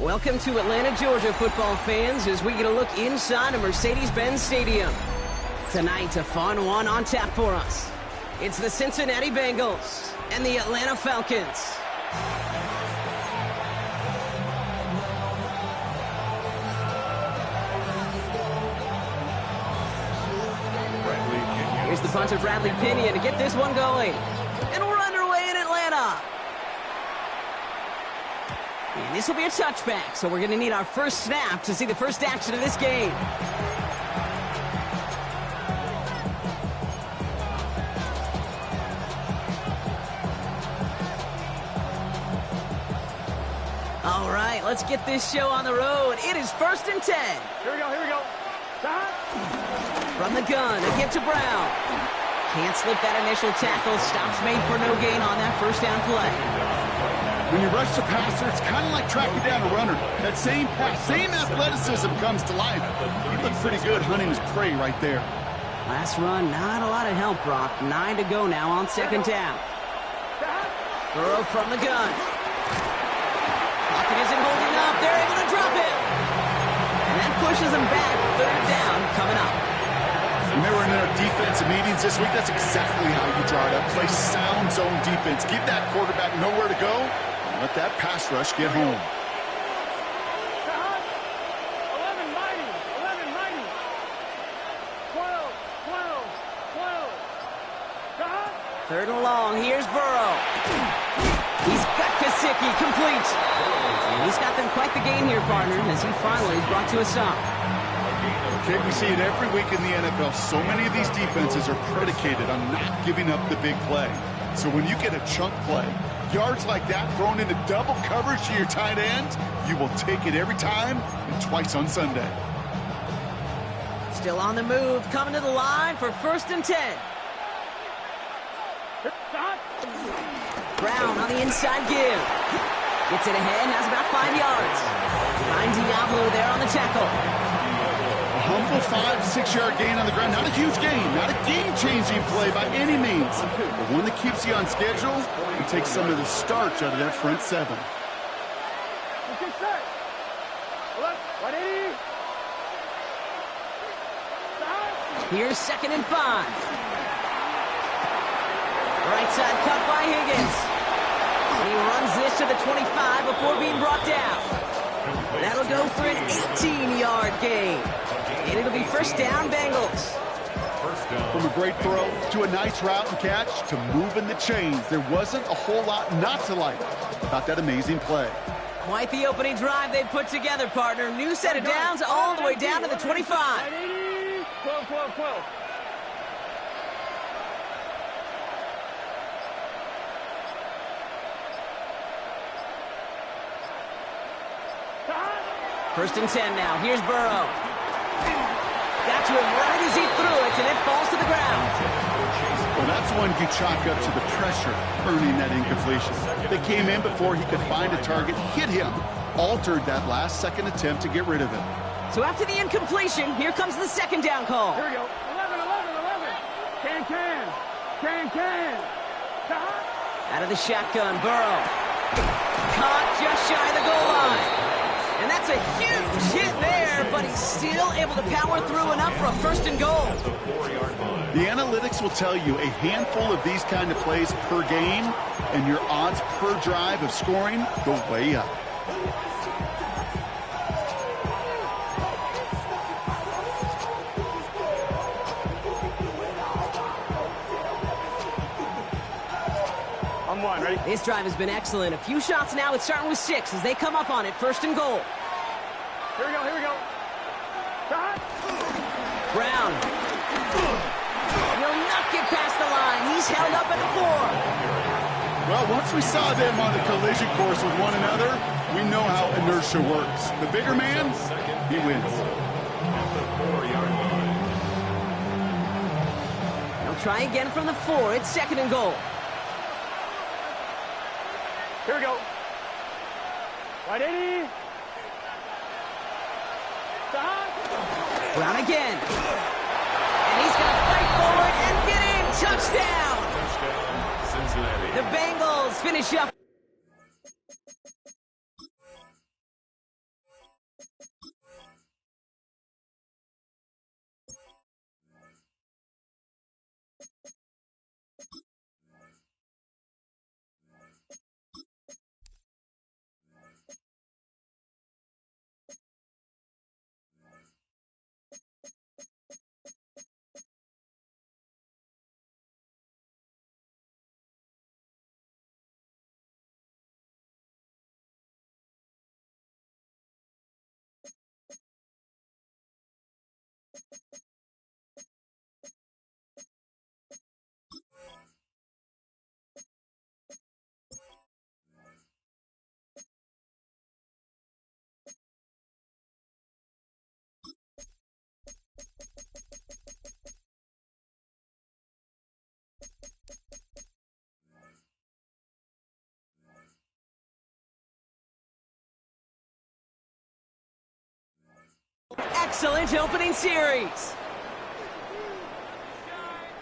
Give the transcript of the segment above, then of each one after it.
Welcome to Atlanta, Georgia, football fans, as we get a look inside a Mercedes-Benz Stadium. Tonight, a fun one on tap for us. It's the Cincinnati Bengals and the Atlanta Falcons. Here's the punter, Bradley Pinion, to get this one going. And we're underway in Atlanta. And this will be a touchback, so we're going to need our first snap to see the first action of this game. All right, let's get this show on the road. It is 1st and 10. Here we go. From the gun, a give to Brown. Can't slip that initial tackle. Stops made for no gain on that first down play. When you rush the passer, it's kind of like tracking down a runner. That same pass, same athleticism comes to life. He looked pretty good hunting his prey right there. Last run, not a lot of help, Brock. 9 to go now on 2nd down. Burrow from the gun. Pocket isn't holding up. They're able to drop it. And that pushes them back. 3rd down coming up. When they were in our defensive meetings this week, that's exactly how you draw it up. Play sound zone defense. Give that quarterback nowhere to go. Let that pass rush get home. 11 mighty. 12. 3rd and long. Here's Burrow. He's got Kasicki complete. And he's got them quite the gain here, partner, as he finally is brought to a stop. Okay, we see it every week in the NFL. So many of these defenses are predicated on not giving up the big play. So when you get a chunk play, yards like that thrown into double coverage to your tight end, you will take it every time and twice on Sunday. Still on the move, coming to the line for 1st and 10. Brown on the inside give. Gets it ahead, has about 5 yards. Ryan Diablo there on the tackle. A humble 5 to 6 yard gain on the ground. Not a huge gain, not a game-changing play by any means, but one that keeps you on schedule and takes some of the starch out of that front 7. Here's 2nd and 5. Right side cut by Higgins. And he runs this to the 25 before being brought down. That'll go for an 18-yard gain. And it'll be 1st down, Bengals. From a great throw to a nice route and catch to moving the chains, there wasn't a whole lot not to like about that amazing play. Quite the opening drive they put together, partner. New set of downs all the way down to the 25. 12. 1st and 10 now. Here's Burrow. Got to him right as he threw it, and it falls to the ground. Well, that's one you chalk up to the pressure earning that incompletion. They came in before he could find a target, hit him, altered that last second attempt to get rid of it. So after the incompletion, here comes the 2nd down call. Here we go. 11. Can. Out of the shotgun, Burrow. Caught just shy of the goal line. And that's a huge hit there, but he's still able to power through enough for a 1st and goal. The analytics will tell you a handful of these kind of plays per game, and your odds per drive of scoring go way up. I'm one, ready? This drive has been excellent. A few shots now. It's starting with 6 as they come up on it. 1st and goal. Here we go. Brown. Will not get past the line. He's held up at the 4. Well, once we saw them on the collision course with one another, we know how inertia works. The bigger man, he wins. They'll try again from the 4. It's 2nd and goal. Here we go. Right 80. Brown again. And he's going to fight forward and get in. Touchdown. The Bengals finish up. Excellent opening series.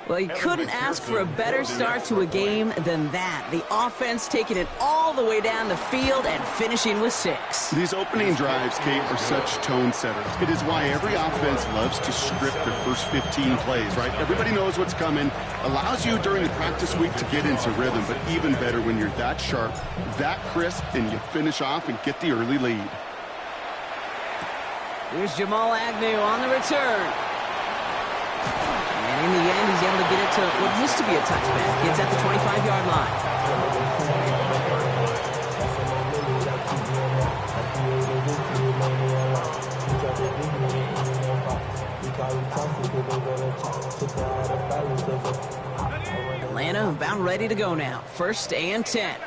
Well, you couldn't ask for a better start to a game than that. The offense taking it all the way down the field and finishing with 6. These opening drives, Kate, are such tone setters. It is why every offense loves to script their first 15 plays, right? Everybody knows what's coming. Allows you during the practice week to get into rhythm, but even better when you're that sharp, that crisp, and you finish off and get the early lead. Here's Jamal Agnew on the return. And in the end, he's able to get it to what used to be a touchback. It's at the 25-yard line. Atlanta about ready to go now. 1st and 10.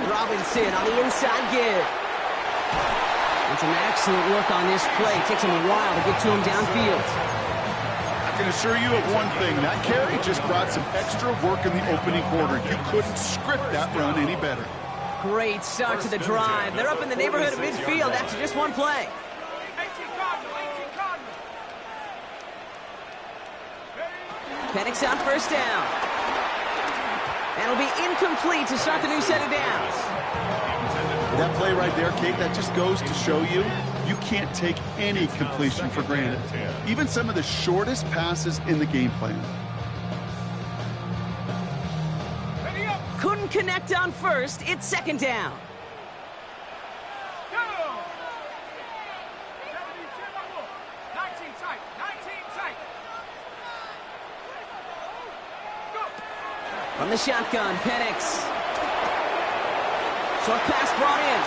Robinson on the inside give. And some excellent work on this play. Takes him a while to get to him downfield. I can assure you of one thing. That carry just brought some extra work in the opening quarter. You couldn't script that run any better. Great start to the drive. They're up in the neighborhood of midfield after just one play. Penix on 1st down. And it'll be incomplete to start the new set of downs. That play right there, Kate, that just goes to show you, you can't take any completion for granted. Even some of the shortest passes in the game plan. Couldn't connect on 1st. It's 2nd down. From the shotgun, Penix. Short pass brought in.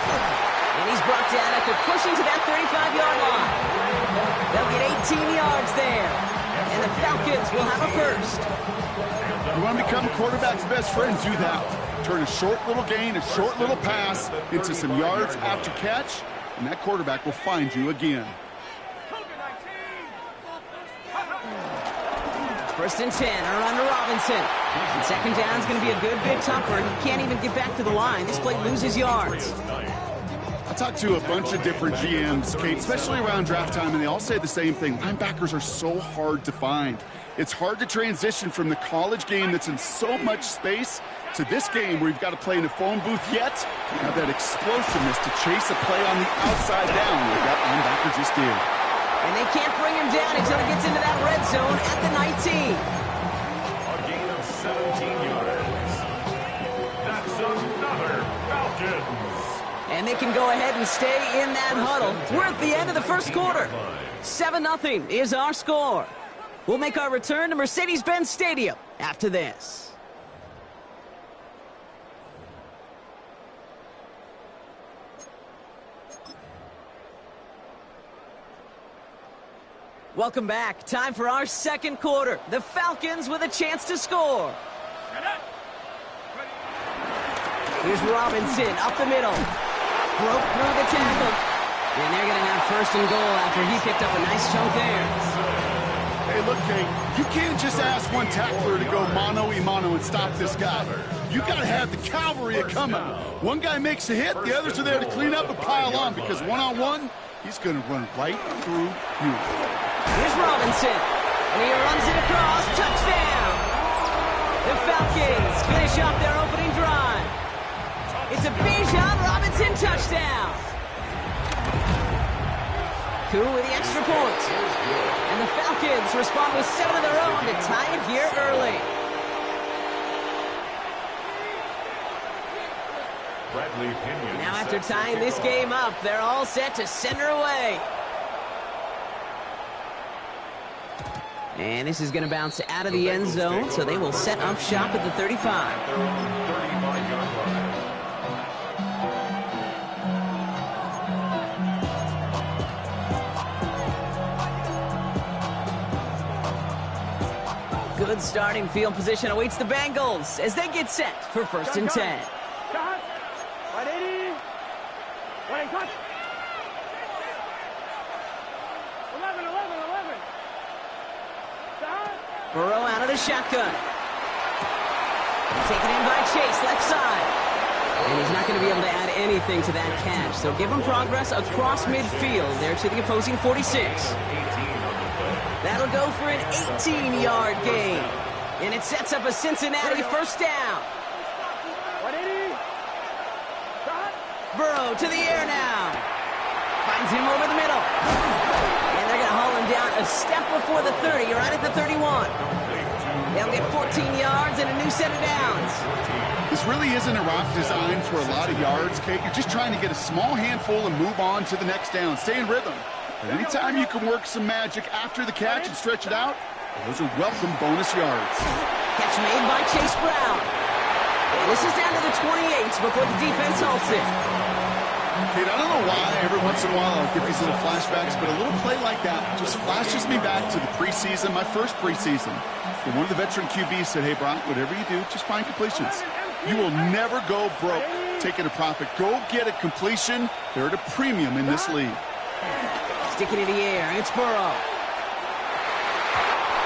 And he's brought down after pushing to that 35-yard line. They'll get 18 yards there. And the Falcons will have a 1st. You want to become a quarterback's best friend? Do that. Turn a short little gain, a short little pass into some yards after catch, and that quarterback will find you again. 1st and 10, around to Robinson. And 2nd down is going to be a good bit tougher. He can't even get back to the line. This play loses yards. I talked to a bunch of different GMs, Kate, especially around draft time, and they all say the same thing. Linebackers are so hard to find. It's hard to transition from the college game that's in so much space to this game where you've got to play in a phone booth, yet you have that explosiveness to chase a play on the outside down like that linebacker just did. And they can't bring him down until he gets into that red zone at the 19. A gain of 17 yards. That's another Falcons. And they can go ahead and stay in that huddle. We're at the end of the 1st quarter. 7-0 is our score. We'll make our return to Mercedes-Benz Stadium after this. Welcome back. Time for our 2nd quarter. The Falcons with a chance to score. Here's Robinson up the middle. Broke through the tackle. And they're going to have 1st and goal after he picked up a nice chunk there. Hey, look, Kate, you can't just ask one tackler to go mano-a-mano and stop this guy. You got to have the cavalry coming. One guy makes a hit, the others are there to clean up and pile on, because one-on-one, he's going to run right through you. Here's Robinson, and he runs it across, touchdown! The Falcons finish off their opening drive. It's a Bijan Robinson touchdown! Koo with the extra point. And the Falcons respond with 7 of their own to tie it here early. Now after tying this game up, they're all set to send her away. And this is going to bounce out of the end zone, so they will set up shop at the 35. Good starting field position awaits the Bengals as they get set for 1st and 10. Cut. 180. 180, cut. 11. Cut. Burrow out of the shotgun. Taken in by Chase, left side. And he's not going to be able to add anything to that catch. So give him progress across midfield there to the opposing 46. That'll go for an 18-yard gain. And it sets up a Cincinnati first down. 180. Cut. Burrow to the air now. Finds him over the middle. And they're going to haul him down a step before the 30, right at the 31. They'll get 14 yards and a new set of downs. This really isn't a route designed for a lot of yards, Kate. You're just trying to get a small handful and move on to the next down. Stay in rhythm. But anytime you can work some magic after the catch and stretch it out, those are welcome bonus yards. Catch made by Chase Brown. And this is down to the 28 before the defense halts it. Kate, I don't know why every once in a while I'll get these little flashbacks, but a little play like that just flashes me back to the preseason, my first preseason. And one of the veteran QBs said, hey, Brock, whatever you do, just find completions. You will never go broke taking a profit. Go get a completion. They're at a premium in this league. Sticking in the air, it's Burrow.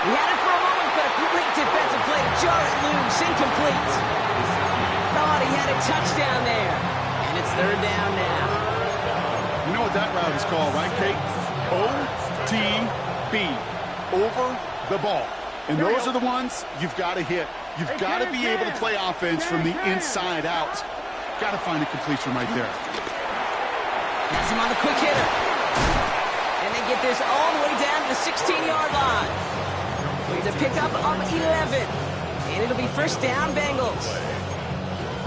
He had it for a moment, but a great defensive play. Jar it loose, incomplete. Thought he had a touchdown there. And it's 3rd down now. You know what that route is called, right, Kate? OTB, over the ball. And those are the ones you've got to hit. You've got to be able to play offense from the inside out. Got to find a completion right there. Has him on the quick hitter. And they get this all the way down to the 16-yard line. It's a pickup of 11. And it'll be first down, Bengals.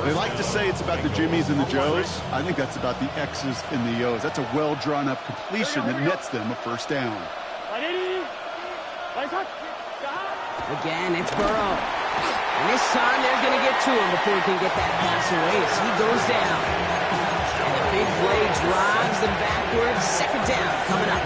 They like to say it's about the Jimmies and the Joes. I think that's about the X's and the O's. That's a well-drawn-up completion that nets them a first down. 180. 180. Again, it's Burrow. And this time they're going to get to him before he can get that pass away as he goes down. And the big play drives them backwards. 2nd down coming up.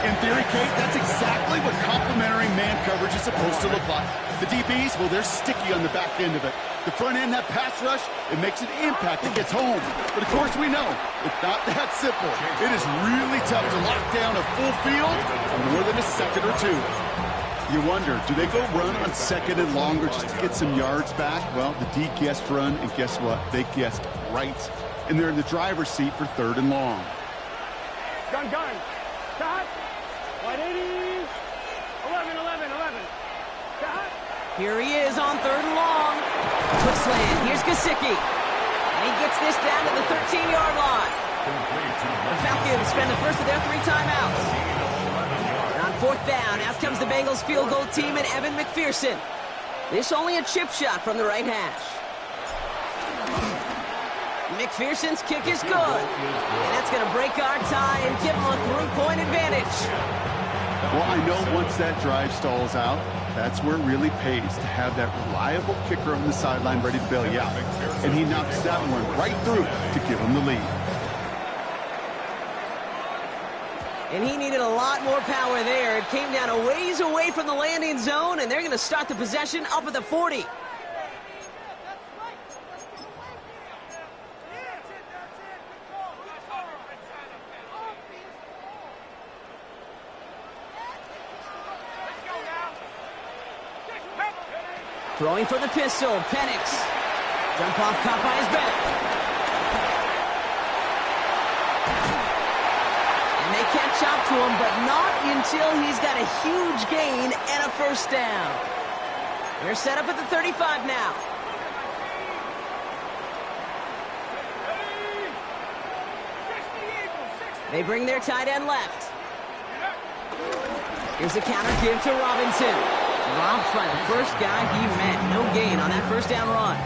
In theory, Kate, that's exactly what complementary man coverage is supposed to look like. The DBs, well, they're sticky on the back end of it. The front end, that pass rush, it makes an impact. It gets home. But, of course, we know it's not that simple. It is really tough to lock down a full field for more than a second or two. You wonder, do they go run on 2nd and longer just to get some yards back? Well, the D guessed run, and guess what? They guessed right. And they're in the driver's seat for 3rd and long. Gun. Cut. 180. 11. Cut. Here he is on 3rd and long. Quick slant. Here's Gesicki. And he gets this down to the 13-yard line. The Falcons spend the first of their 3 timeouts. And on 4th down, out comes the Bengals field goal team and Evan McPherson. This only a chip shot from the right hash. McPherson's kick is good. And that's going to break our tie and give him a 3-point advantage. Well, I know once that drive stalls out, that's where it really pays to have that reliable kicker on the sideline ready to bail you out. And he knocks that one right through to give him the lead. And he needed a lot more power there. It came down a ways away from the landing zone, and they're going to start the possession up at the 40. Throwing for the pistol, Penix. Jump off, caught by his back. And they catch up to him, but not until he's got a huge gain and a first down. They're set up at the 35 now. They bring their tight end left. Here's a counter give to Robinson. Dropped by the first guy he met. No gain on that first down run.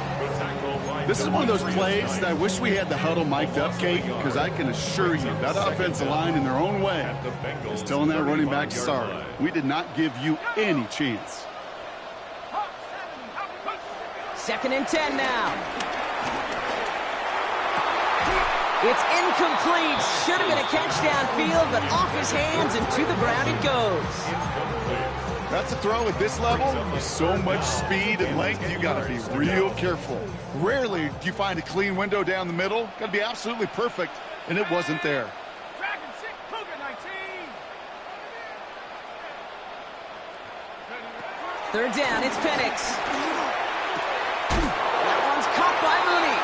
This is one of those plays that I wish we had the huddle mic'd up, Kate, because I can assure you that offensive line in their own way is telling that running back, sorry, we did not give you any chance. 2nd and 10 now. It's incomplete. Should have been a catch downfield, but off his hands and to the ground it goes. That's a throw at this level. With so much speed and length, you got to be real careful. Rarely do you find a clean window down the middle. Got to be absolutely perfect, and it wasn't there. Dragon 6, Cougar 19. Third down, it's Penix. That one's caught by Mooney.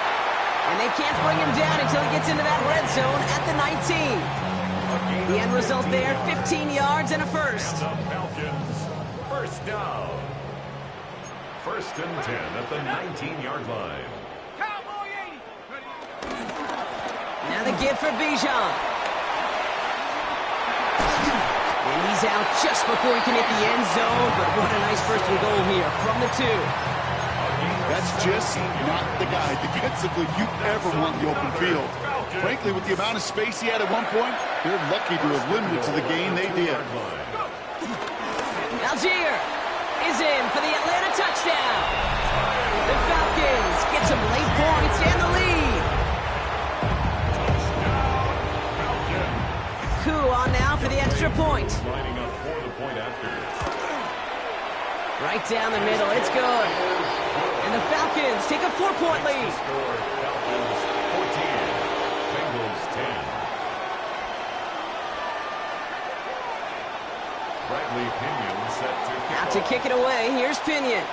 And they can't bring him down until he gets into that red zone at the 19. The end result there, 15 yards and a first. And the Falcons, first down. First and 10 at the 19-yard line. Cowboy 80. Now the give for Bijan. And he's out just before he can hit the end zone, but what a nice first and goal here from the 2. That's just not the guy defensively you ever want in the open field. Frankly, with the amount of space he had at one point, they're lucky to have limited to the gain they did. Algier is in for the Atlanta touchdown. The Falcons get some late points and the lead. Coup on now for the extra point. Lining up for the point after. Right down the middle, it's good. And the Falcons take a 4-point lead. Score, Falcons 14, Bengals 10. Bradley Pinion set to kick Out to kick it away, here's Pinion.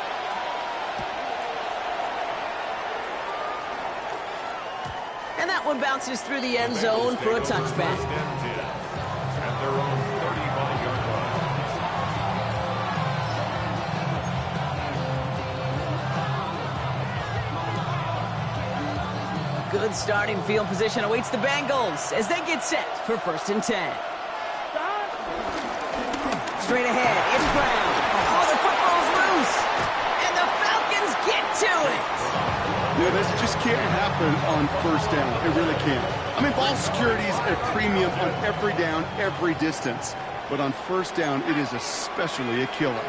And that one bounces through the end zone for a touchback. First and 10 at their own 35-yard line. Good starting field position awaits the Bengals as they get set for first and 10. Straight ahead, it's Brown. Oh, the football's loose. And the Falcons get to it. Yeah, this just can't happen on first down. It really can't. I mean, ball security is a premium on every down, every distance. But on first down, it is especially a killer.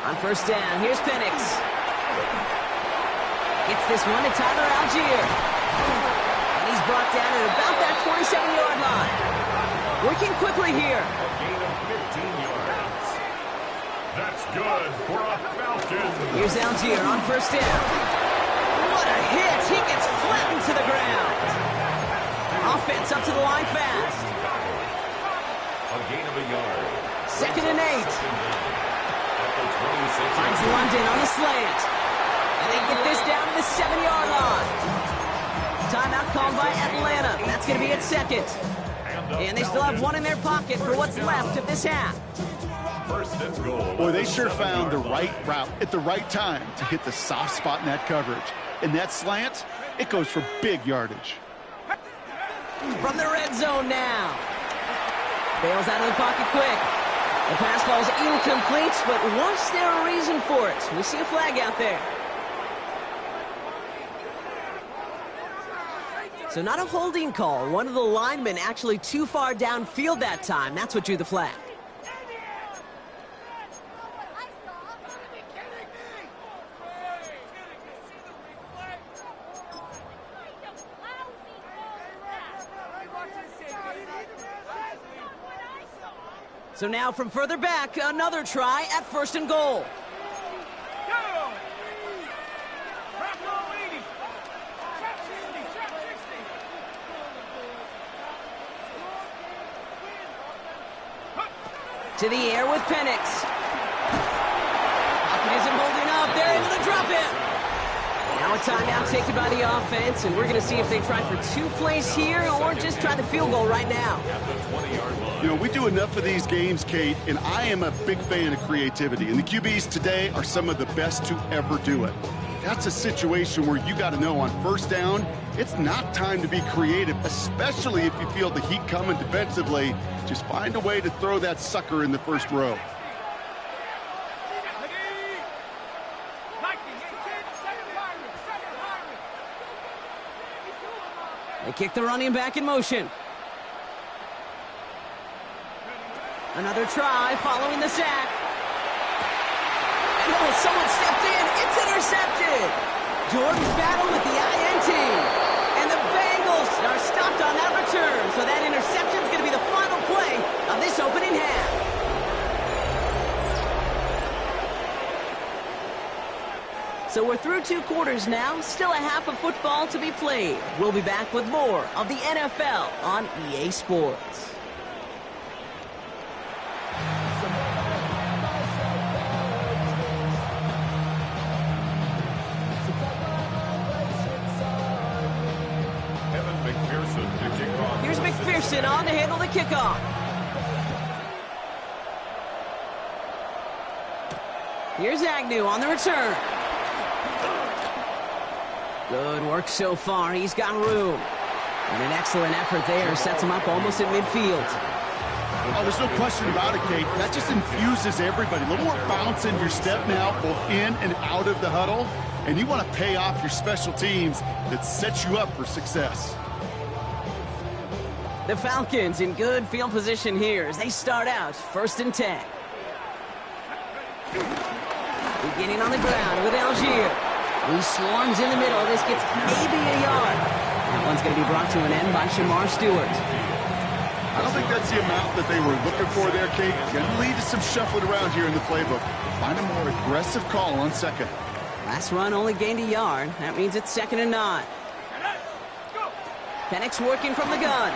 On first down, here's Penix. Gets this one to Tyler Algier. And he's brought down at about that 27-yard line. Working quickly here. A gain of 15 yards. That's good for a Falcon. Here's Algier on first down. What a hit! He gets flattened to the ground. Offense up to the line fast. A gain of a yard. Second and 8. At the 26. Finds London on the slant. And they get this down to the 7-yard line. Timeout called by Atlanta. That's going to be its second. And they still have one in their pocket for what's left of this half. First and goal. Boy, they sure found the right route at the right time to hit the soft spot in that coverage. And that slant, it goes for big yardage. From the red zone now. Bails out of the pocket quick. The pass ball's incomplete, but was there a reason for it? We see a flag out there. So not a holding call. One of the linemen actually too far downfield that time. That's what drew the flag. So now from further back, another try at first and goal. To the air with Penix. Pocket isn't holding up. They're into the drop in. Now a timeout taken by the offense, and we're going to see if they try for 2 plays here or just try the field goal right now. You know, we do enough of these games, Kate, and I am a big fan of creativity. And the QBs today are some of the best to ever do it. That's a situation where you got to know on first down, it's not time to be creative, especially if you feel the heat coming defensively. Just find a way to throw that sucker in the first row. They kick the running back in motion. Another try following the sack. And oh, someone stepped in. It's intercepted. Jordan battled with the INT. And the Bengals are stopped on that return. So that interception is going to be the final play of this opening half. So we're through 2 quarters now, still a half of football to be played. We'll be back with more of the NFL on EA Sports. Here's McPherson on to handle the kickoff. Here's Agnew on the return. Good work so far. He's got room. And an excellent effort there sets him up almost at midfield. Oh, there's no question about it, Kate. That just infuses everybody. A little more bounce in your step now, both in and out of the huddle. And you want to pay off your special teams that sets you up for success. The Falcons in good field position here as they start out 1st and 10. Beginning on the ground with Algier. He swarms in the middle. This gets maybe a yard. That one's going to be brought to an end by Shamar Stewart. I don't think that's the amount that they were looking for there, Kate. Going to lead to some shuffling around here in the playbook. Find a more aggressive call on 2nd. Last run only gained a yard. That means it's 2nd and 9. Penix working from the gun.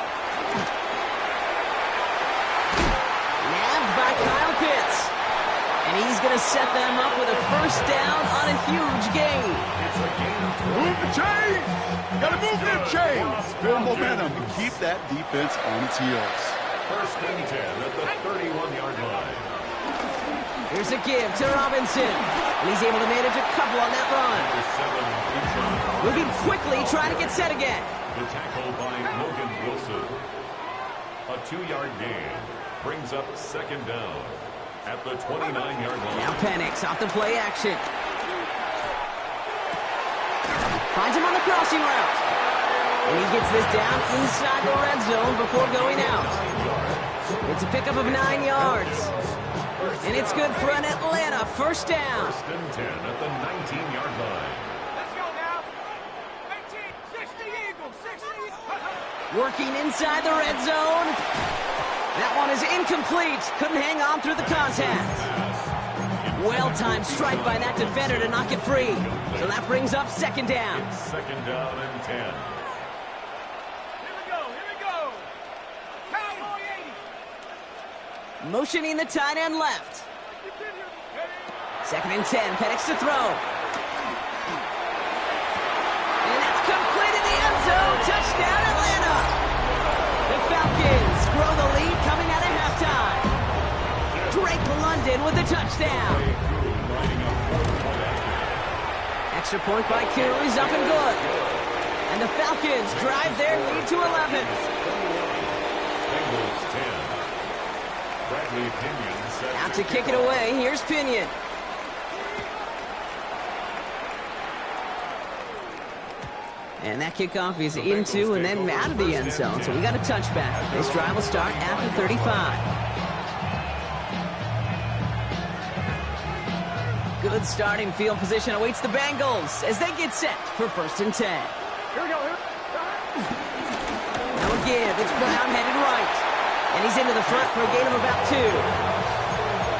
Nabbed by Kyle Pitts. And he's going to set them up with a 1st down on a huge gain. Move the chain! Got to move that chain! Build momentum and keep that defense on its heels. 1st and 10 at the 31-yard line. Here's a give to Robinson. And he's able to manage a couple on that run. Moving quickly, trying to get set again. The tackle by Logan Wilson. A 2-yard gain brings up 2nd down at the 29-yard line. Now Penix off the play action. Finds him on the crossing route. And he gets this down inside the red zone before going out. It's a pickup of 9 yards. And it's good for an Atlanta 1st down. 1st and 10 at the 19-yard line. Let's go now. 19, 60 Eagles, 60. Working inside the red zone. That one is incomplete. Couldn't hang on through the contact. Well-timed strike by that defender to knock it free. So that brings up 2nd down. It's 2nd down and 10. Here we go. Cowboy 80. Motioning the tight end left. 2nd and 10. Penix to throw. And that's complete in the end zone. Touchdown, Atlanta. The Falcons grow the lead coming out of halftime. Drake London with the touchdown. Extra point by Koo is up and good. And the Falcons drive their lead to 11. Bengals 10. Bradley Pinion set Out to kick it away. Here's Pinion. And that kickoff is into and then out of the end zone. So we got a touchback. This drive will start after 35. Good starting field position awaits the Bengals as they get set for 1st and 10. Here we go. Now a give. It's Brown headed right. And he's into the front for a gain of about 2.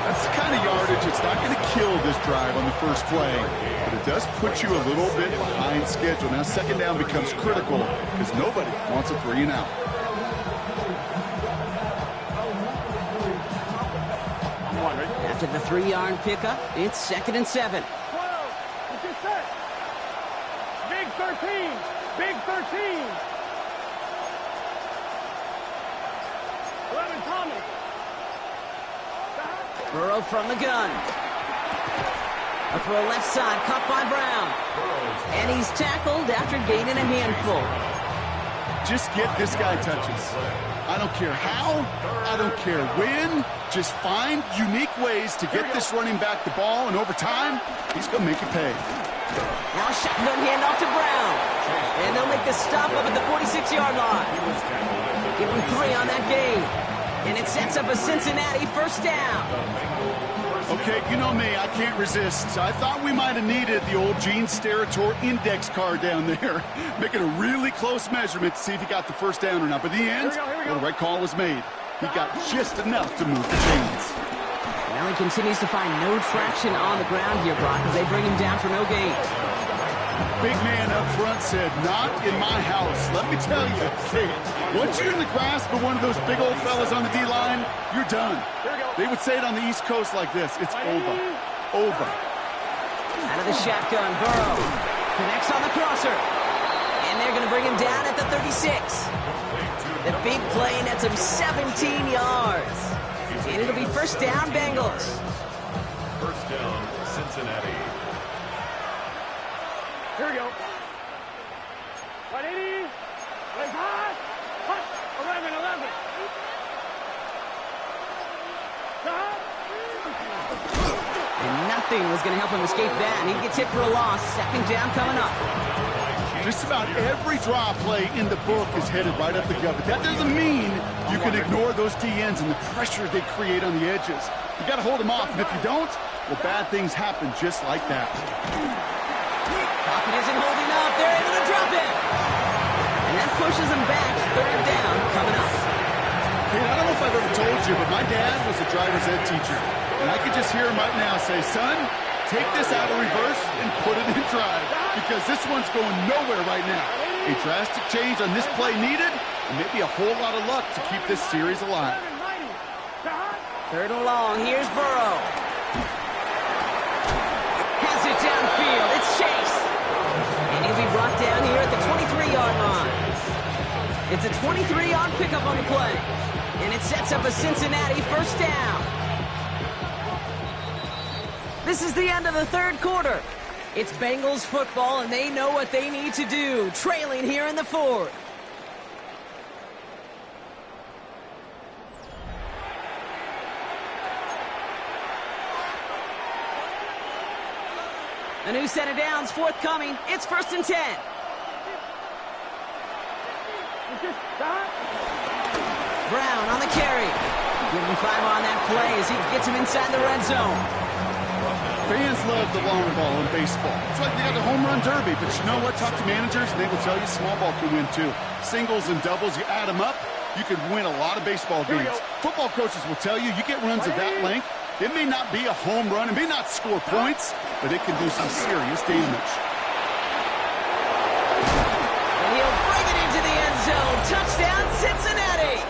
That's the kind of yardage it's not going to kill this drive on the first play, but it does put you a little bit behind schedule. Now 2nd down becomes critical because nobody wants a 3 and out. After the 3-yard pickup, it's 2nd and 7. 12. Get your set. Big 13. Big 13. 11 Thomas. Burrow from the gun. A throw left side, caught by Brown. And he's tackled after gaining a handful. Just get this guy touches. I don't care how, I don't care when. Just find unique ways to get this running back the ball, and over time, he's going to make it pay. Now a shotgun handoff to Brown. And they'll make the stop up at the 46-yard line. Give him 3 on that game. And it sets up a Cincinnati 1st down. Okay, you know me, I can't resist. I thought we might have needed the old Gene Steratore index card down there, making a really close measurement to see if he got the 1st down or not. But in the end, the right call was made. He got just enough to move the chains. Well, Well, he continues to find no traction on the ground here, Brock, as they bring him down for no gain. Big man up front said, not in my house. Let me tell you, Kate, once you're in the grasp of one of those big old fellas on the D-line, you're done. They would say it on the East Coast like this. It's over. Over. Out of the shotgun, Burrow connects on the crosser. And they're going to bring him down at the 36. The big play nets him 17 yards. And it'll be first down, Bengals. First down, Cincinnati. Here we go. 180. Legs high. Hut. 11. Stop. And nothing was going to help him escape that. He gets hit for a loss. Second down coming up. Just about every draw play in the book is headed right up the gut. But that doesn't mean you can ignore those DNs and the pressure they create on the edges. You got to hold them off, and if you don't, well, bad things happen just like that. Pocket isn't holding up. They're able to drop it. And that pushes them back. Third down coming up. Hey, I don't know if I've ever told you, but my dad was a driver's ed teacher. And I could just hear him right now say, son, take this out of reverse and put it in drive, because this one's going nowhere right now. A drastic change on this play needed, and maybe a whole lot of luck to keep this series alive. Third and long. Here's Burrow. Has it downfield. It's Chase. And he'll be brought down here at the 23-yard line. It's a 23-yard pickup on the play. And it sets up a Cincinnati first down. This is the end of the third quarter. It's Bengals football, and they know what they need to do, trailing here in the fourth. A new set of downs forthcoming. It's first and 10. Brown on the carry. Give him 5 on that play as he gets him inside the red zone. Fans love the long ball in baseball. It's like they got the home run derby, but you know what? Talk to managers, and they will tell you small ball can win too. Singles and doubles, you add them up, you could win a lot of baseball games. Football coaches will tell you, you get runs of that length, it may not be a home run, it may not score points, but it can do some serious damage. And he'll bring it into the end zone. Touchdown, Cincinnati!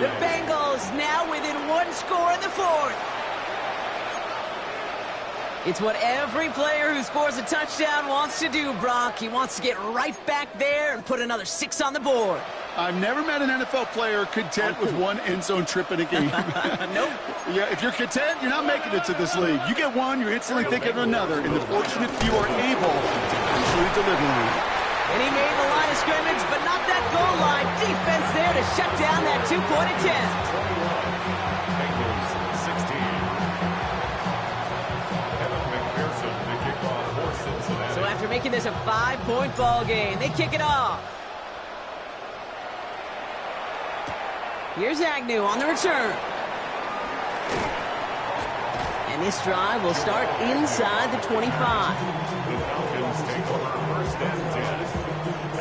The Bengals now within 1 score in the fourth. It's what every player who scores a touchdown wants to do, Brock. He wants to get right back there and put another 6 on the board. I've never met an NFL player content with 1 end zone trip in a game. Nope. Yeah, if you're content, you're not making it to this league. You get one, you're instantly thinking of another, and the fortunate few are able to actually deliver on it. And he made the line of scrimmage, but not that goal line. Defense there to shut down that 2-point attempt. Bengals 16. Kevin McPherson to kick off for Cincinnati. So after making this a 5-point ball game, they kick it off. Here's Agnew on the return. And this drive will start inside the 25. The Falcons take over first and 10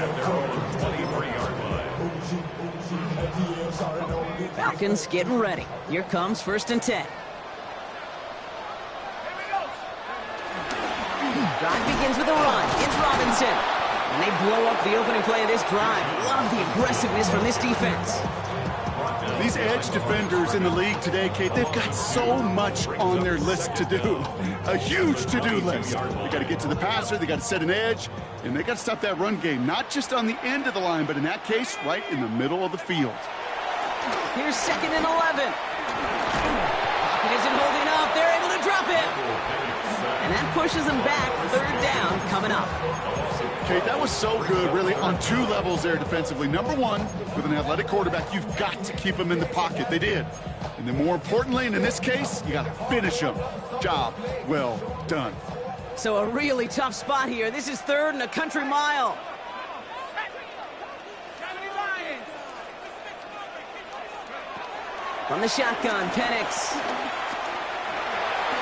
at their own 23-yard line. Falcons getting ready. Here comes first and 10. Drive begins with a run. It's Robinson. And they blow up the opening play of this drive. Love the aggressiveness from this defense. These edge defenders in the league today, Kate, they've got so much on their list to do. A huge to-do list. They got to get to the passer, they got to set an edge, and they got to stop that run game, not just on the end of the line, but in that case, right in the middle of the field. Here's second and 11. Pocket isn't holding up. They're able to drop it. And that pushes them back. Third down coming up. Kate, that was so good, really, on 2 levels there defensively. Number 1, with an athletic quarterback, you've got to keep him in the pocket. They did. And then more importantly, and in this case, you got to finish him. Job well done. So a really tough spot here. This is third and a country mile. From the shotgun, Penix.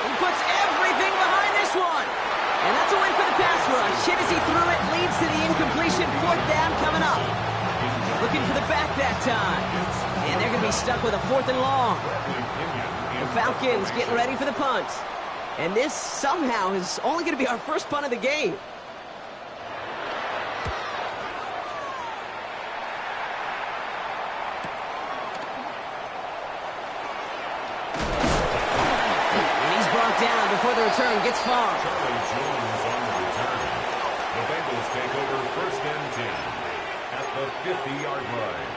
He puts everything behind this one. And that's a win for the pass rush. Hit as he threw it, leads to the incompletion. Fourth down coming up. Looking for the back that time. And they're going to be stuck with a 4th and long. The Falcons getting ready for the punt. And this somehow is only going to be our first punt of the game. And he's brought down before the return gets far. Charlie Jones on the return. The Bengals take over first and 10 at the 50-yard line.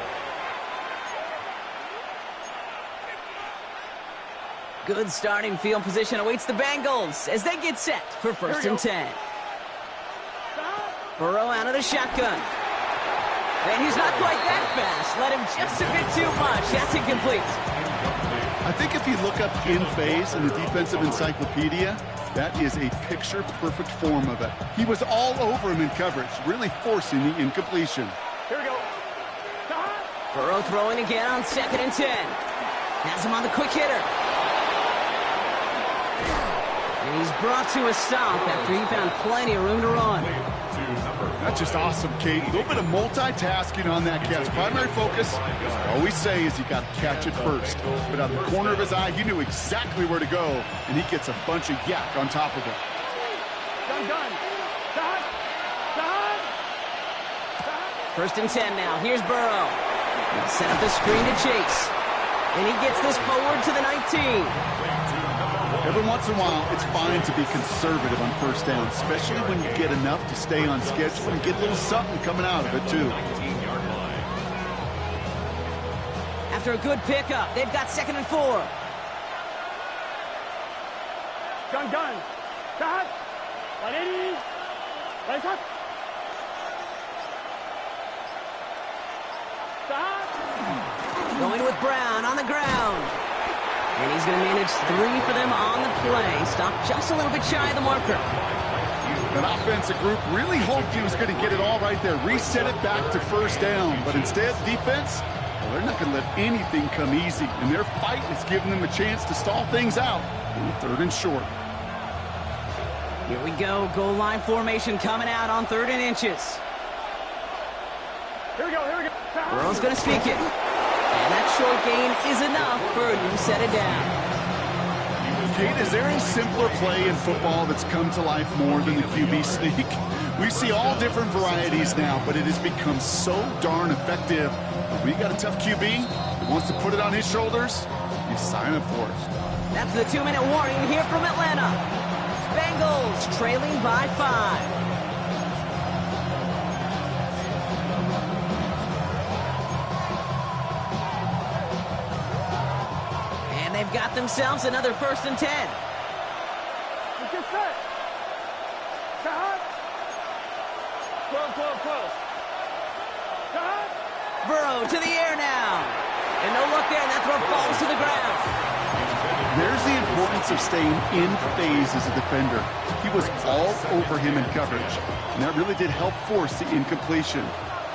Good starting field position awaits the Bengals as they get set for first and 10. Burrow out of the shotgun. And he's not quite that fast. Let him just a bit too much. That's incomplete. I think if you look up in phase in the defensive encyclopedia, that is a picture-perfect form of it. He was all over him in coverage, really forcing the incompletion. Here we go. Burrow throwing again on second and 10. Has him on the quick hitter. And he's brought to a stop after he found plenty of room to run. That's just awesome, Kate. A little bit of multitasking on that catch. Primary focus, as I always say, is you got to catch it first. But out of the corner of his eye, he knew exactly where to go, and he gets a bunch of yak on top of it. Done. First and 10 now. Here's Burrow. He'll set up the screen to chase. And he gets this forward to the 19. Every once in a while, it's fine to be conservative on first down, especially when you get enough to stay on schedule and get a little something coming out of it, too. After a good pickup, they've got second and 4. Gun. Stop. 180. Let's up. Stop. Going with Brown on the ground. And he's going to manage 3 for them on the play. Stop just a little bit shy of the marker. That offensive group really hoped he was going to get it all right there. Reset it back to first down. But instead, defense, well, they're not going to let anything come easy. And their fight is giving them a chance to stall things out in third and short. Here we go. Goal line formation coming out on 3rd and inches. Here we go. Burrow's going to sneak it. And that short gain is enough for a new set of down. Kate, is there a simpler play in football that's come to life more than the QB sneak? We see all different varieties now, but it has become so darn effective. When you got a tough QB who wants to put it on his shoulders, you sign up for it. That's the 2-minute warning here from Atlanta. Bengals trailing by 5. They've got themselves another first and 10. Let's get set. Stop. Close. Stop. Burrow to the air now. And no look there, and that throw falls to the ground. There's the importance of staying in phase as a defender. He was all over him in coverage, and that really did help force the incompletion.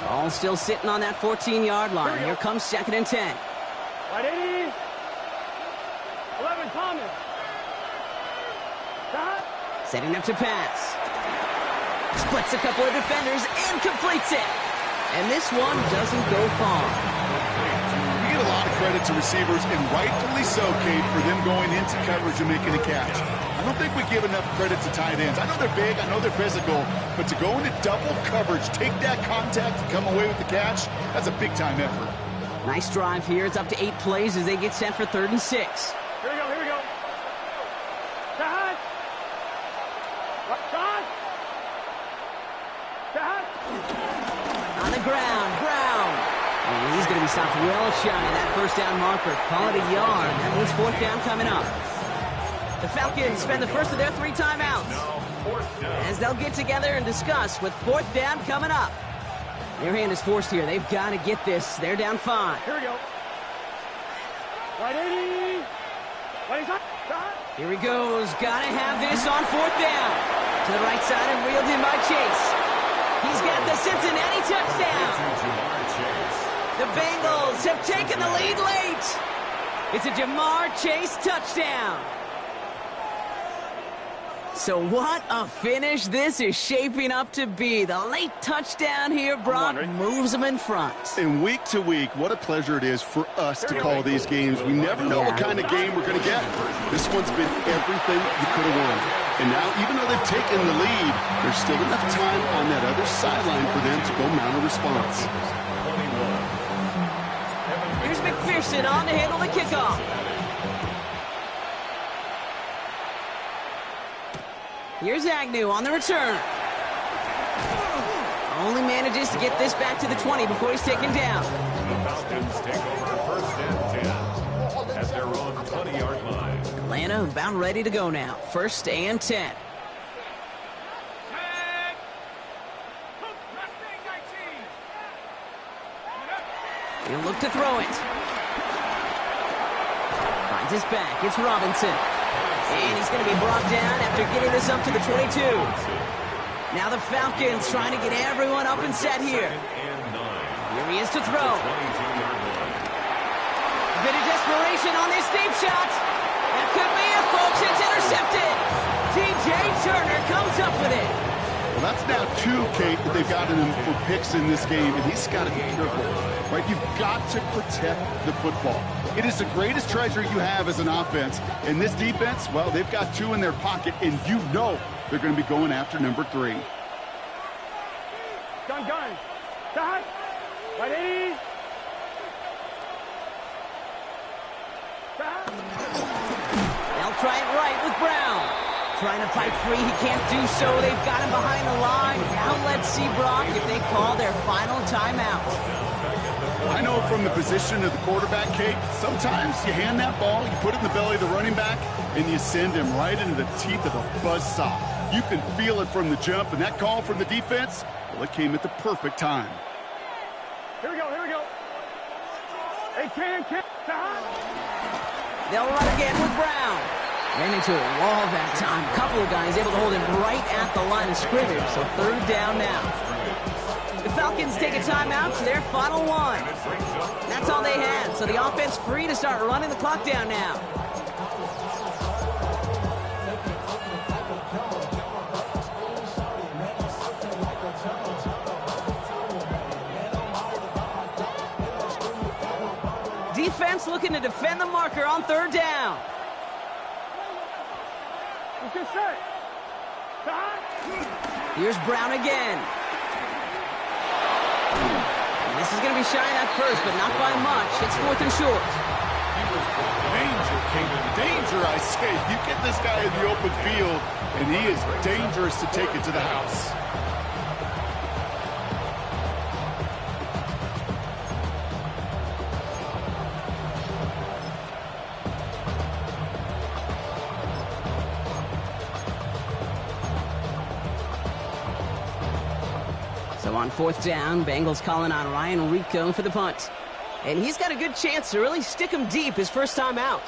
Ball still sitting on that 14-yard line. Here comes second and 10. 180. 11 Thomas. Stop. Setting up to pass. Splits a couple of defenders and completes it. And this one doesn't go far. You get a lot of credit to receivers, and rightfully so, Kate, for them going into coverage and making a catch. I don't think we give enough credit to tight ends. I know they're big, I know they're physical, but to go into double coverage, take that contact, and come away with the catch, that's a big-time effort. Nice drive here. It's up to 8 plays as they get set for 3rd and 6. Here we go. Stop. On the ground, Brown. And he's going to be stopped well shy of that first down marker. Call it a yard. That means 4th down coming up. The Falcons spend the first of their 3 timeouts as they'll get together and discuss with 4th down coming up. Their hand is forced here. They've got to get this. They're down 5. Here we go. 180. Here he goes. Got to have this on 4th down. To the right side and reeled in by Chase. He's got the Cincinnati touchdown. The Bengals have taken the lead late. It's a Jamar Chase touchdown. So what a finish this is shaping up to be. The late touchdown here, Brock, moves them in front. And week to week, what a pleasure it is for us to call these games. We never know what kind of game we're going to get. This one's been everything you could have won. And now, even though they've taken the lead, there's still enough time on that other sideline for them to go mount a response. Here's McPherson on to handle the kickoff. Here's Agnew on the return. Only manages to get this back to the 20 before he's taken down. The Falcons take over first and 10 at their own 20-yard line. Atlanta about ready to go now. First and 10. He'll look to throw it. Finds his back. It's Robinson. And he's going to be brought down after getting this up to the 22. Now the Falcons trying to get everyone up and set here. Here he is to throw. A bit of desperation on this deep shot. That could be it, folks. It's intercepted. T.J. Turner comes up with it. Well, that's now 2, Kate, that they've gotten him for picks in this game, and he's got to be careful, right? You've got to protect the football. It is the greatest treasure you have as an offense. And this defense, well, they've got 2 in their pocket, and you know they're going to be going after number 3. Gun. Stop. Ready. Stop. They'll try it right with Brown. Trying to fight free, he can't do so. They've got him behind the line. Now let's see, Brock, if they call their final timeout. I know from the position of the quarterback, Kate, sometimes you hand that ball, you put it in the belly of the running back, and you send him right into the teeth of a buzzsaw. You can feel it from the jump, and that call from the defense, well, it came at the perfect time. Here we go. Hey, can. Stop. They'll run again with Brown. Ran into a wall that time. A couple of guys able to hold him right at the line of scrimmage, so third down now. The Falcons take a timeout to their final one. That's all they had, so the offense free to start running the clock down now. Defense looking to defend the marker on third down. Get set. Stop. Here's Brown again. And this is going to be shy at first, but not by much. It's 4th and short. Danger, Kingdom. Danger, I say. You get this guy in the open field, and he is dangerous to take it to the house. So on 4th down, Bengals calling on Ryan Rico for the punt. And he's got a good chance to really stick him deep his first time out.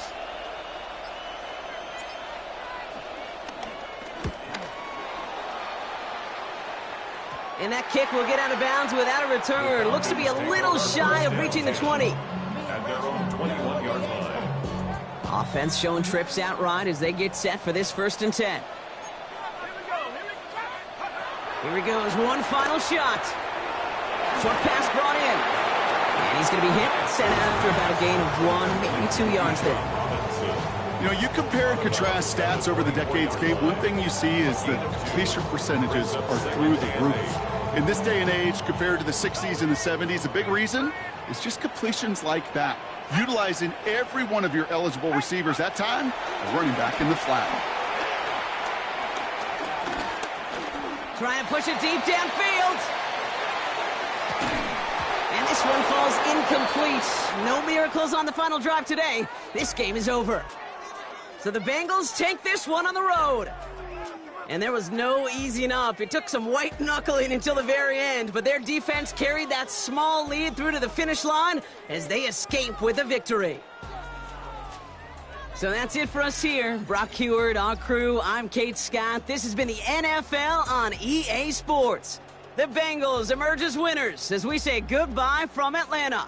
And that kick will get out of bounds without a return. Looks to be a little shy of reaching the 20. At their own 21-yard line. Offense showing trips out right as they get set for this 1st and 10. Here he goes, one final shot. Short pass brought in. And he's going to be hit and sent out after about a gain of 1, maybe 2 yards there. You know, you compare and contrast stats over the decades, Kate. One thing you see is that completion percentages are through the roof. In this day and age, compared to the 60s and the 70s, a big reason is just completions like that. Utilizing every one of your eligible receivers. That time, a running back in the flat. Trying to push it deep downfield. And this one falls incomplete. No miracles on the final drive today. This game is over. So the Bengals take this one on the road. And there was no easing up. It took some white knuckling until the very end, but their defense carried that small lead through to the finish line as they escape with a victory. So that's it for us here. Brock Heward, our crew, I'm Kate Scott. This has been the NFL on EA Sports. The Bengals emerge as winners as we say goodbye from Atlanta.